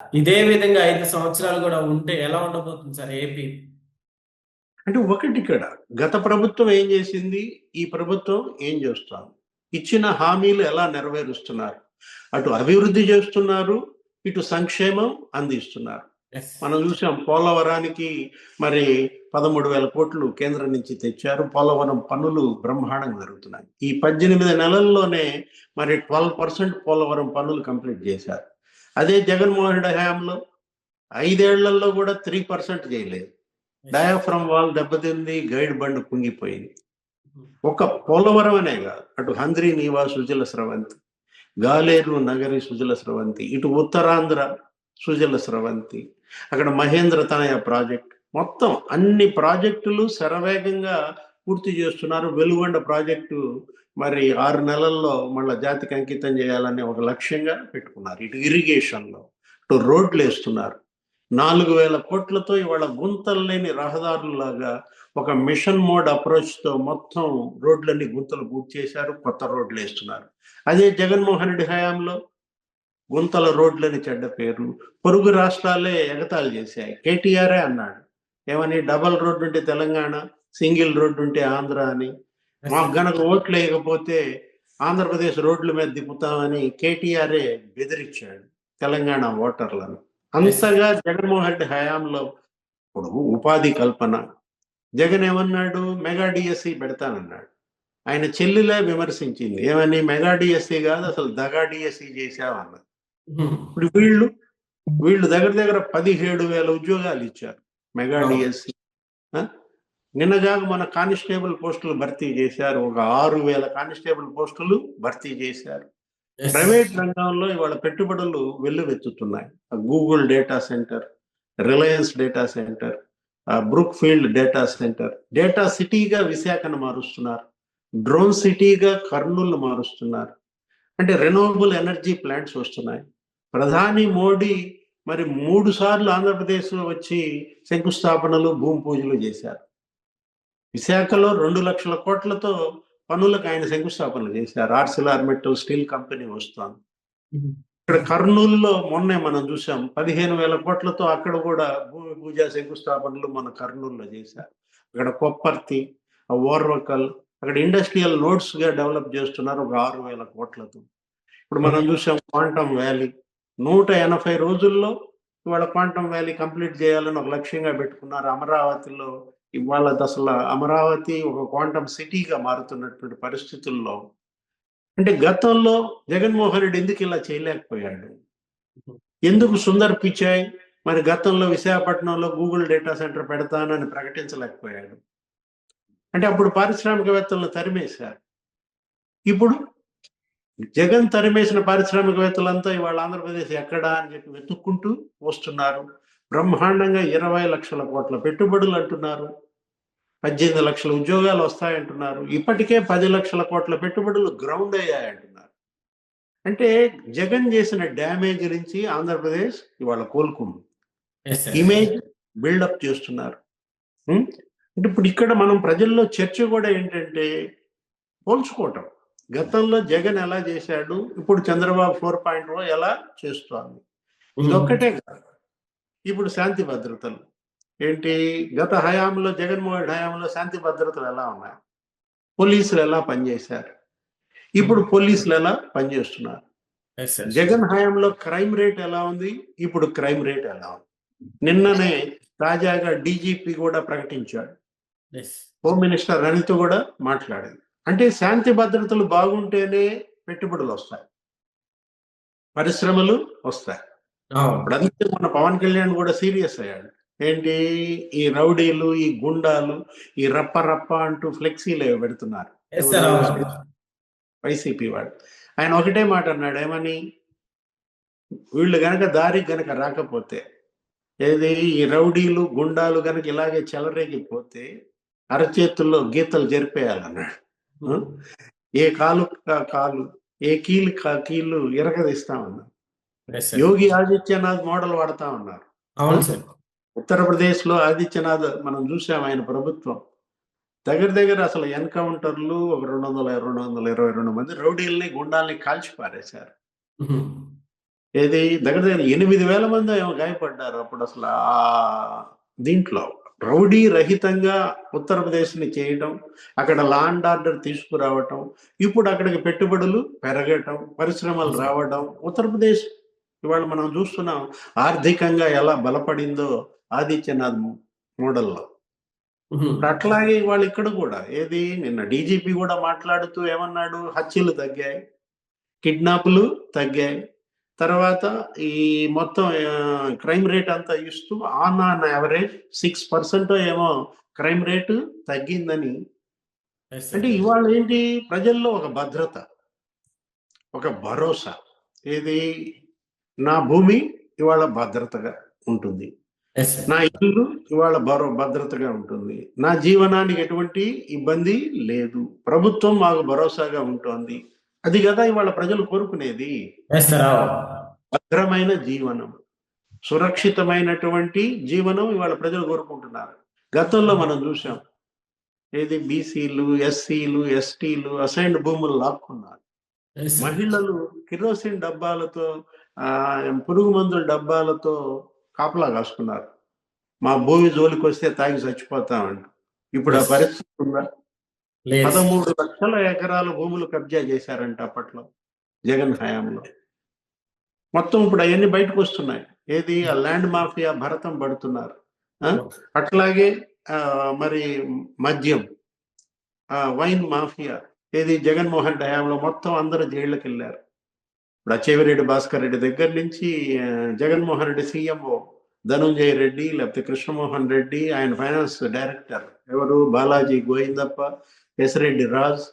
ఇదే విధంగా 5 సంవత్సరాలు గూడా ఉంటే ఎలా ఉండబోతుంది సార్ ఏపీ? అంటే ఒకటి ఇక్కడ గత ప్రభుత్వం ఏం చేసింది? ఈ ప్రభుత్వం ఏం చేస్తోంది? ఇచ్చిన హామీలు ఎలా నెరవేరుస్తున్నారు? అటు అభివృద్ధి చేస్తున్నారు, ఇటు సంక్షేమం అందిస్తున్నారు. యెస్. మనం చూసాం పోలవరానికి మరి 13,000 కోట్లు కేంద్రం నుంచి తెచ్చారు. పోలవరం పనులు బ్రహ్మాండంగా జరుగుతున్నాయి. ఈ 18 నెలల్లోనే మరి 12% పోలవరం పనులు కంప్లీట్ చేశారు. అదే జగన్మోహన్ రెడ్డి హయాంలో 5 ఏళ్లలో కూడా 3% చేయలేదు. యెస్. డయాఫ్రమ్ వాల్ దెబ్బతింది, గైడ్ బండ్ కుంగిపోయింది. హ్మ్. ఒక పోలవరం అనే కాదు, అటు హంద్రీ నీవా సుజల స్రవంతి, గాలేరు నగరి సుజల స్రవంతి, ఇటు ఉత్తరాంధ్ర సుజల స్రవంతి, అక్కడ మహేంద్ర తనయ ప్రాజెక్ట్, మొత్తం అన్ని ప్రాజెక్టులు శరవేగంగా పూర్తి చేస్తున్నారు. వెలుగొండ ప్రాజెక్టు మరి 6 నెలల్లో మళ్ళా జాతికి అంకితం చేయాలని ఒక లక్ష్యంగా పెట్టుకున్నారు. ఇటు ఇరిగేషన్లో, ఇటు రోడ్లు వేస్తున్నారు. 4,000 కోట్లతో ఇవాళ గుంతలు లేని రహదారులాగా ఒక మిషన్ మోడ్ అప్రోచ్తో మొత్తం రోడ్లన్నీ గుంతలు పూర్తి చేశారు, కొత్త రోడ్లు వేస్తున్నారు. అదే జగన్మోహన్ రెడ్డి హయాంలో గుంతల రోడ్లని చెడ్డ పేరు, పొరుగు రాష్ట్రాలే ఎగతాళి చేశాయి. కేటీఆరే అన్నాడు ఏమని, డబల్ రోడ్డు ఉంటే తెలంగాణ, సింగిల్ రోడ్డు ఉంటే ఆంధ్ర అని. యెస్ మాకు సార్. గనక ఓట్లు వేయకపోతే ఆంధ్రప్రదేశ్ రోడ్ల మీద దిప్పుతామని కేటీఆరే బెదిరించాడు తెలంగాణ ఓటర్లను. Yes sir. అంతగా జగన్మోహన్ రెడ్డి హయాంలో ఇప్పుడు ఉపాధి కల్పన, జగన్ ఏమన్నాడు, మెగా డిఎస్సి పెడతానన్నాడు. ఆయన చెల్లిలే విమర్శించింది ఏమని, మెగా డిఎస్సి కాదు అసలు దగా డిఎస్సి చేశావన్నది. హ్మ్. ఇప్పుడు వీళ్ళు వీళ్ళు దగ్గర దగ్గర 17,000 ఉద్యోగాలు ఇచ్చారు మెగా అవును. డిఎస్సి. నిన్నగాక మన కానిస్టేబుల్ పోస్టులు భర్తీ చేశారు, ఒక 6,000 కానిస్టేబుల్ పోస్టులు భర్తీ చేశారు. యెస్. ప్రైవేట్ రంగంలో ఇవాళ పెట్టుబడులు వెల్లువెత్తుతున్నాయి. Google data centre, Reliance data centre, Brookfield data centre, data సిటీగా విశాఖను మారుస్తున్నారు, డ్రోన్ సిటీగా కర్నూలు మారుస్తున్నారు. అంటే రెన్యూవబుల్ ఎనర్జీ ప్లాంట్స్ వస్తున్నాయి. ప్రధాని మోడీ మరి 3 సార్లు ఆంధ్రప్రదేశ్లో వచ్చి శంకుస్థాపనలు, భూమి పూజలు చేశారు. విశాఖలో 2,00,000 కోట్లతో పనులకు ఆయన శంకుస్థాపనలు చేశారు. ఆర్సిలార్ మెటల్ స్టీల్ కంపెనీ వస్తోంది. హ్మ్. ఇక్కడ కర్నూలులో మొన్నే మనం చూసాం 15,000 కోట్లతో అక్కడ కూడా భూమి పూజ శంకుస్థాపనలు మన కర్నూలులో చేశారు. అక్కడ కొప్పర్తి, ఓర్వకల్, అక్కడ ఇండస్ట్రియల్ నోడ్స్ గా డెవలప్ చేస్తున్నారు ఒక 6,000 కోట్లతో. ఇప్పుడు మనం ఓకే. చూసాం క్వాంటమ్ వ్యాలీ 180 రోజుల్లో ఇవాళ క్వాంటమ్ వ్యాలీ కంప్లీట్ చేయాలని ఒక లక్ష్యంగా పెట్టుకున్నారు. అమరావతిలో ఇవాళ అసలు అమరావతి ఒక క్వాంటమ్ సిటీగా మారుతున్నటువంటి పరిస్థితుల్లో, అంటే గతంలో జగన్మోహన్ రెడ్డి ఎందుకు ఇలా చేయలేకపోయాడు? హ్మ్. ఎందుకు సుందర్ పిచాయ్ మరి గతంలో విశాఖపట్నంలో గూగుల్ డేటా సెంటర్ పెడతానని ప్రకటించలేకపోయాడు? అంటే అప్పుడు పారిశ్రామికవేత్తలను తరిమేశారు. ఇప్పుడు జగన్ తరిమేసిన పారిశ్రామికవేత్తలంతా ఇవాళ ఆంధ్రప్రదేశ్ ఎక్కడా అని చెప్పి వెతుక్కుంటూ వస్తున్నారు. బ్రహ్మాండంగా 20,00,000 కోట్ల పెట్టుబడులు అంటున్నారు. 18 లక్షల ఉద్యోగాలు వస్తాయంటున్నారు. ఇప్పటికే 10 లక్షల కోట్ల పెట్టుబడులు గ్రౌండ్ అయ్యాయంటున్నారు. అంటే జగన్ చేసిన డ్యామేజ్ నుంచి ఆంధ్రప్రదేశ్ ఇవాళ కోలుకుంది. Yes sir. ఇమేజ్ బిల్డప్ చేస్తున్నారు. ఉం? అంటే ఇప్పుడు ఇక్కడ మనం ప్రజల్లో చర్చ కూడా ఏంటంటే పోల్చుకోవటం. గతంలో జగన్ ఎలా చేశాడు, ఇప్పుడు చంద్రబాబు 4.0 ఎలా చేస్తోంది. హ్మ్. ఇదొక్కటే కాదు. ఇప్పుడు శాంతి భద్రతలు ఏంటి, గత హయాంలో జగన్మోహన్ రెడ్డి హయాంలో శాంతి భద్రతలు ఎలా ఉన్నాయి, పోలీసులు ఎలా పనిచేశారు, హ్మ్. ఇప్పుడు పోలీసులు ఎలా పనిచేస్తున్నారు, యెస్ సార్. జగన్ హయాంలో క్రైమ్ రేట్ ఎలా ఉంది, ఇప్పుడు క్రైమ్ రేట్ ఎలా ఉంది. నిన్ననే తాజాగా డీజీపీ కూడా ప్రకటించాడు, యెస్. హోమ్ మినిస్టర్ అనిత కూడా మాట్లాడింది. అంటే శాంతి భద్రతలు బాగుంటేనే పెట్టుబడులు వస్తాయి, పరిశ్రమలు వస్తాయి. అవును. ఇప్పుడు అందుకే మన పవన్ కళ్యాణ్ కూడా సీరియస్ అయ్యాడు. ఏంటి, ఈ రౌడీలు, ఈ గుండాలు, ఈ రప్ప రప్ప అంటూ ఫ్లెక్సీలు ఏవో పెడుతున్నారు యెస్ ఎవరు, సార్. అవును. వైసీపీ వాడు. ఆయన ఒకటే మాట అన్నాడు ఏమని, వీళ్ళు గనక దారి గనక రాకపోతే, ఏది ఈ రౌడీలు గుండాలు గనక ఇలాగే చెలరేగిపోతే అరచేతుల్లో గీతలు జరిపేయాలన్నాడు. ఆ? హ్మ్. ఏ కాలు కాలు, ఏ కీలు కీలు ఇరగదీస్తామన్నారు. Yes sir. Yogi Adityanath model వాడతా ఉన్నారు. ఆ? అవును సార్. ఉత్తరప్రదేశ్లో ఆదిత్యనాథ్ మనం చూసాం, ఆయన ప్రభుత్వం దగ్గర దగ్గర అసలు ఎన్కౌంటర్లు ఒక 222 మంది రౌడీల్ని గుండాల్ని కాల్చి పారేశారు. హుహు. ఏది దగ్గర దగ్గర 8,000 మంది ఏమో గాయపడ్డారు అప్పుడు అసలు ఆ దీంట్లో రౌడీ రహితంగా ఉత్తరప్రదేశ్ని చేయటం, అక్కడ లా అండ్ ఆర్డర్ తీసుకురావటం, ఇప్పుడు అక్కడికి పెట్టుబడులు పెరగటం, పరిశ్రమలు రావడం, ఉత్తరప్రదేశ్ ఇవాళ మనం చూస్తున్నాం ఆర్థికంగా ఎలా బలపడిందో ఆదిత్యనాథ్ మోడల్లో. ఇప్పుడు అట్లాగే వాళ్ళు ఇక్కడ కూడా ఏది నిన్న డీజీపీ కూడా మాట్లాడుతూ ఏమన్నాడు, హత్యలు తగ్గాయి, కిడ్నాపులు తగ్గాయి, తర్వాత ఈ మొత్తం క్రైమ్ రేట్ అంతా ఇస్తూ ఆన్ యావరేజ్ 6% ఏమో క్రైమ్ రేటు తగ్గిందని. అంటే ఇవాళ ఏంటి, ప్రజల్లో ఒక భద్రత, ఒక భరోసా, ఏది నా భూమి ఇవాళ భద్రతగా ఉంటుంది, నా ఇల్లు ఇవాళ భద్రతగా ఉంటుంది, నా జీవనానికి ఎటువంటి ఇబ్బంది లేదు, ప్రభుత్వం మాకు భరోసాగా ఉంటుంది. అది కదా ఇవాళ ప్రజలు కోరుకునేది, భద్రమైన జీవనం, సురక్షితమైనటువంటి జీవనం ఇవాళ ప్రజలు కోరుకుంటున్నారు. గతంలో మనం చూసాం ఏది బీసీలు, ఎస్సీలు, ఎస్టీలు అసైన్డ్ భూములు లాక్కున్నారు, మహిళలు కిరోసిన్ డబ్బాలతో పురుగు మందుల డబ్బాలతో కాపలా కాసుకున్నారు, మా భూమి జోలికి వస్తే తాగి చచ్చిపోతామంట. ఇప్పుడు ఆ పరిస్థితి ఉందా? 13 లక్షల ఎకరాల భూములు కబ్జా చేశారంట అప్పట్లో జగన్ హయాంలో. మొత్తం ఇప్పుడు అవన్నీ బయటకు వస్తున్నాయి, ఏది ఆ ల్యాండ్ మాఫియా భరతం పడుతున్నారు. అట్లాగే మరి మద్యం, వైన్ మాఫియా, ఏది జగన్మోహన్ హయాంలో మొత్తం అందరూ జైళ్ళకి వెళ్ళారు. ఇప్పుడు అచ్చెవిరెడ్డి భాస్కర్ రెడ్డి దగ్గర నుంచి జగన్మోహన్ రెడ్డి సీఎంఓ ధనుంజయ రెడ్డి, లేకపోతే కృష్ణమోహన్ రెడ్డి, ఆయన ఫైనాన్స్ డైరెక్టర్ ఎవరు బాలాజీ గోవిందప్ప, ఎస్రెడ్డి రాజ్,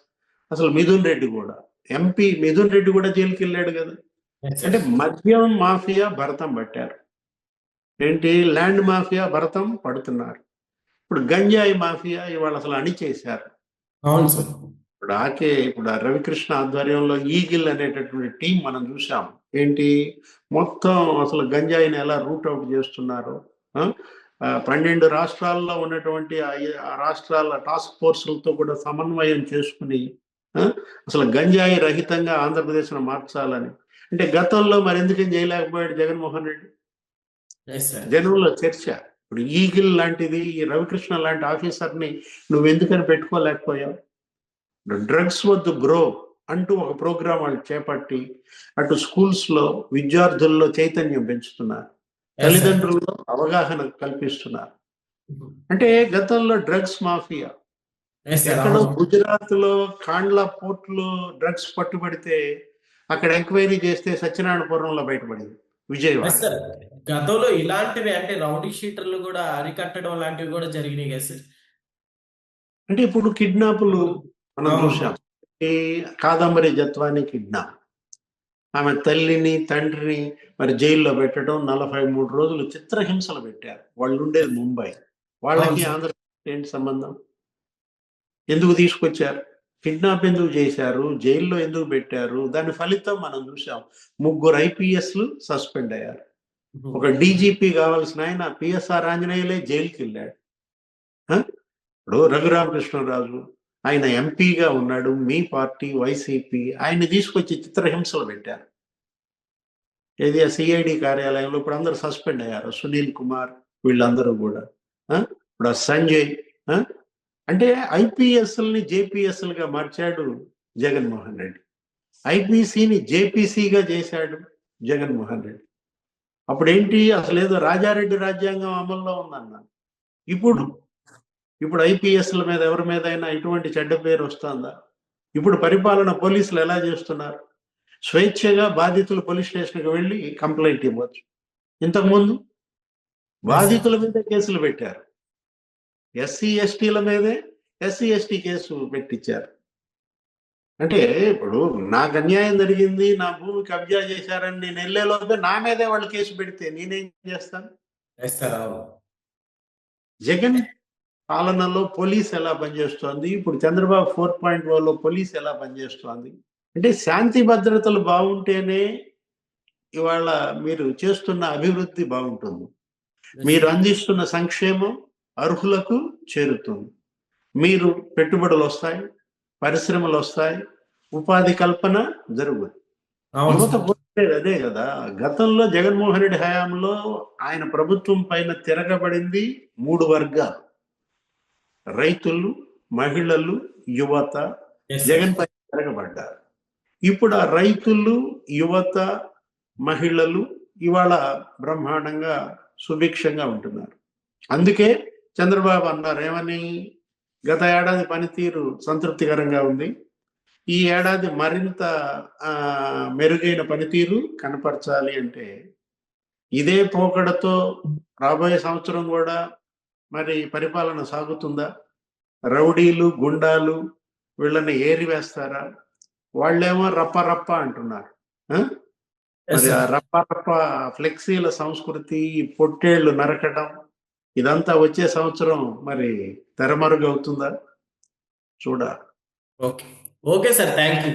అసలు మిథున్ రెడ్డి కూడా, ఎంపీ మిథున్ రెడ్డి కూడా జైలుకి వెళ్ళాడు కదా. అంటే మద్యం మాఫియా భరతం పట్టారు, ఏంటి ల్యాండ్ మాఫియా భరతం పడుతున్నారు. ఇప్పుడు గంజాయి మాఫియా ఇవాళ అసలు అణిచేశారు. ఇప్పుడు రవికృష్ణ ఆధ్వర్యంలో ఈగిల్ అనేటటువంటి టీం మనం చూసాం, ఏంటి మొత్తం అసలు గంజాయిని ఎలా రూట్ అవుట్ చేస్తున్నారు. 12 రాష్ట్రాల్లో ఉన్నటువంటి ఆ రాష్ట్రాల టాస్క్ ఫోర్సులతో కూడా సమన్వయం చేసుకుని అసలు గంజాయి రహితంగా ఆంధ్రప్రదేశ్ను మార్చాలని. అంటే గతంలో మరి ఎందుకని చేయలేకపోయాడు జగన్మోహన్ రెడ్డి? జనంలో చర్చ. ఇప్పుడు ఈగిల్ లాంటిది, ఈ రవికృష్ణ లాంటి ఆఫీసర్ని నువ్వు ఎందుకని పెట్టుకోలేకపోయావు? డ్రగ్స్ వద్దు బ్రో అంటూ ఒక ప్రోగ్రాం వాళ్ళు చేపట్టి అటు స్కూల్స్ లో విద్యార్థుల్లో చైతన్యం పెంచుతున్నారు, తల్లిదండ్రుల్లో అవగాహన కల్పిస్తున్నారు. అంటే గతంలో డ్రగ్స్ మాఫియా ఎక్కడో గుజరాత్ లో కాండ్లా పోర్ట్ లో డ్రగ్స్ పట్టుబడితే అక్కడ ఎంక్వైరీ చేస్తే సత్యనారాయణపురంలో బయటపడింది, విజయవాడ. గతంలో ఇలాంటివి అంటే రౌడీ షీటర్లు కూడా అరికట్టడం లాంటివి కూడా జరిగినాయి కదా సార్. అంటే ఇప్పుడు కిడ్నాపులు మనం చూసాం, ఈ కాదంబరి జత్వాని కిడ్నాప్, ఆమె తల్లిని తండ్రిని మరి జైల్లో పెట్టడం, 43 రోజులు చిత్రహింసలు పెట్టారు. వాళ్ళు ఉండేది ముంబై, వాళ్ళకి ఆంధ్రప్రదేశ్ ఏంటి సంబంధం? ఎందుకు తీసుకొచ్చారు? కిడ్నాప్ ఎందుకు చేశారు? జైల్లో ఎందుకు పెట్టారు? దాని ఫలితం మనం చూసాం, 3 IPSలు సస్పెండ్ అయ్యారు. ఒక డీజీపీ కావాల్సిన ఆయన పిఎస్ఆర్ ఆంజనేయులే జైలుకి వెళ్ళాడు. ఇప్పుడు రఘురామకృష్ణరాజు ఆయన ఎంపీగా ఉన్నాడు, మీ పార్టీ వైసీపీ, ఆయన్ని తీసుకొచ్చి చిత్రహింసలు పెట్టారు. ఏది సిఐడి కార్యాలయంలో ఇప్పుడు అందరూ సస్పెండ్ అయ్యారు, సునీల్ కుమార్ వీళ్ళందరూ కూడా. ఇప్పుడు సంజయ్, అంటే ఐపీఎస్ఎల్ని జేపీఎస్ఎల్గా మార్చాడు జగన్మోహన్ రెడ్డి, ఐపీసీని జేపీసీగా చేశాడు జగన్మోహన్ రెడ్డి. అప్పుడేంటి, అసలు ఏదో రాజారెడ్డి రాజ్యాంగం అమల్లో ఉందన్నా, ఇప్పుడు ఐపీఎస్ల మీద ఎవరి మీద అయినా ఇటువంటి చెడ్డ పేరు వస్తుందా? ఇప్పుడు పరిపాలన పోలీసులు ఎలా చేస్తున్నారు, స్వేచ్ఛగా బాధితులు పోలీస్ స్టేషన్కి వెళ్ళి కంప్లైంట్ ఇవ్వచ్చు. ఇంతకుముందు బాధితుల మీద కేసులు పెట్టారు, ఎస్సీ ఎస్టీల మీదే ఎస్సీ ఎస్టీ కేసు పెట్టించారు. అంటే ఇప్పుడు నాకు అన్యాయం జరిగింది, నా భూమి కబ్జా చేశారని నేను వెళ్ళేలోపే నా మీదే వాళ్ళు కేసు పెడితే నేనేం చేస్తాను? జగన్ పాలనలో పోలీస్ ఎలా పనిచేస్తోంది, ఇప్పుడు చంద్రబాబు 4.0లో పోలీస్ ఎలా పనిచేస్తోంది అంటే శాంతి భద్రతలు బాగుంటేనే ఇవాళ మీరు చేస్తున్న అభివృద్ధి బాగుంటుంది, మీరు అందిస్తున్న సంక్షేమం అర్హులకు చేరుతుంది, మీరు పెట్టుబడులు వస్తాయి, పరిశ్రమలు వస్తాయి, ఉపాధి కల్పన జరుగుతుంది. అవును యువత సార్. కోరుకునేది అదే కదా. గతంలో జగన్మోహన్ రెడ్డి హయాంలో ఆయన ప్రభుత్వం పైన తిరగబడింది 3 వర్గాలు: రైతులు, మహిళలు, యువత. Yes sir. జగన్ పైన తిరగబడ్డారు. ఇప్పుడు ఆ రైతులు, యువత, మహిళలు ఇవాళ బ్రహ్మాండంగా సుభిక్షంగా ఉంటున్నారు. అందుకే చంద్రబాబు అన్నారు ఏమని, గత ఏడాది పనితీరు సంతృప్తికరంగా ఉంది, ఈ ఏడాది మరింత మెరుగైన పనితీరు కనపరచాలి అంటే ఇదే పోకడతో రాబోయే సంవత్సరం కూడా మరి పరిపాలన సాగుతుందా? రౌడీలు, గుండాలు వీళ్ళని ఏరివేస్తారా? వాళ్ళేమో రప్ప రప్ప అంటున్నారు. ఆ? ఎస్ మరి ఆ సార్. రప్ప రప్ప ఫ్లెక్సీల సంస్కృతి, పొట్టేళ్లు నరకడం ఇదంతా వచ్చే సంవత్సరం మరి తెరమరుగవుతుందా? చూడాలి. Okay. Okay sir. Thank you.